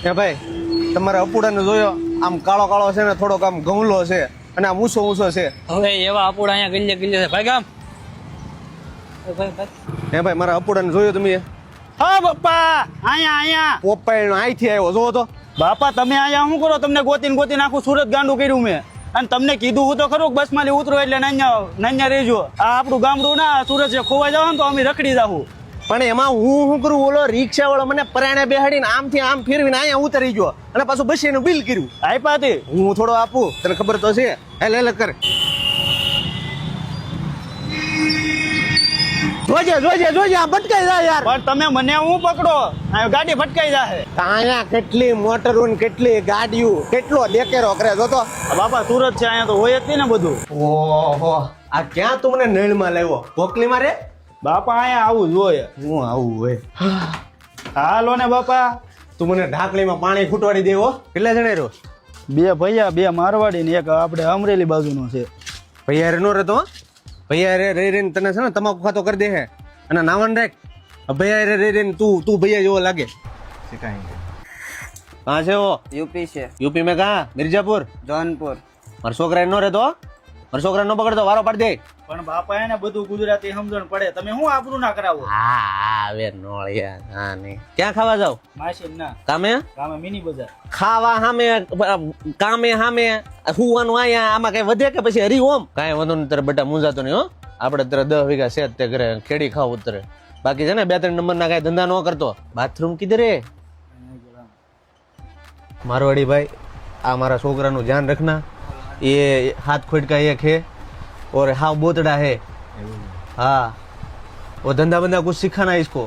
એ ભાઈ તમારે અપુડાને જોયો આમ કાળો કાળો છે ને થોડોક આમ ગમલો છે અને આમ ઊંચો ઊંચો છે. હવે એવા અપુડા અહીંયા ગલ્લે ગલ્લે છે ભાઈ ગામ. હે ભાઈ મારા અપુડાને જોયો તમે? હા બાપા, અહીંયા પોપાઈ અહીંથી આવ્યો જોવો તો. બાપા તમે અહીંયા શું કરો? તમને ગોતીને ગોતીને આખું સુરત ગાંડું કર્યું મેં. અને તમને કીધું હું તો ખરું બસ માંથી ઉતરો એટલે નાન્યા રહેજો. આ આપણું ગામડું ના સુરત છે, ખોવાઈ જાવ ને તો અમે રખડી જાવું. પણ એમાં હું શું કરું, ઓલો રિક્ષા વાળો મને પરાણે બેહાડીને આમથી આમ ફેરવીને અહીંયા ઉતરી ગયો અને પાછું બસીનું બિલ કર્યું. આપ્યા તે હું થોડો આપું, તને ખબર તો છે. લે કર. જોજે આ ભટકાઈ જાય યાર. પણ તમે મને હું પકડો, આ ગાડી ભટકાઈ જાય. અહીંયા કેટલી મોટરો ને કેટલી ગાડીઓ, કેટલો દેકેરો કરે જો તો. બાપા સુરત છે, અહીંયા તો હોય જ નહીં ને બધું. ઓહો, આ ક્યાં તું મને નળમાં લાવ્યો? પોકલી મારે બાપા અહીંયા આવું જોઈએ. હું આવું હોય. હાલો ને બાપા. તું મને ઢાકલીમાં પાણી ખૂટવાડી દેવો. કેટલા જણા રહ્યો? બે ભૈયા, બે મારવાડી ને એક આપણે અમરેલી બાજુનો છે. ભૈયા રે નો રહેતો? ભૈયા રે રહી રહીને તને છે ને તમાકુ ખાતો કરી દે હે અને નાવન રાખ. ભૈયા રે રહી રહીને તું ભૈયા જેવો લાગે. કहाँ से हो? यूपी से। यूपी में कहाँ? मिर्जापुर? जौनपुर। મારો છોકરા નો રહેતો? મારો છોકરા નો પકડતો વારો પાડી દે. પણ બાપા એને બધું ગુજરાતી સમજણ પડે. તમે શું આબરૂ ના કરાવો? હા હવે નોળિયા. હા નહીં. ક્યાં ખાવા જાવ? માસી ના કામે? ગામે મિની બજાર. ખાવા સામે, કામે સામે, હુવાનું આયા. આમાં કઈ વધે કે પછી હરી ઓમ? કાંઈ વાંધો નહીં, તારે બેટા મૂંઝાતો નહીં હો. આપણે તારે 10 વીઘા છે તે ઘરે ખેડી ખાવ ઉતરે. બાકી છે ને 2-3 નંબરના કઈ ધંધા ન કરતો. બાથરૂમ કીધે રે મારવાડી ભાઈ. આ મારા છોકરાનું ધ્યાન રખના. ये हाथ खोट का एक है और हाँ बोतड़ा है. हाँ वो धंधा बंदा कुछ सिखाना है इसको.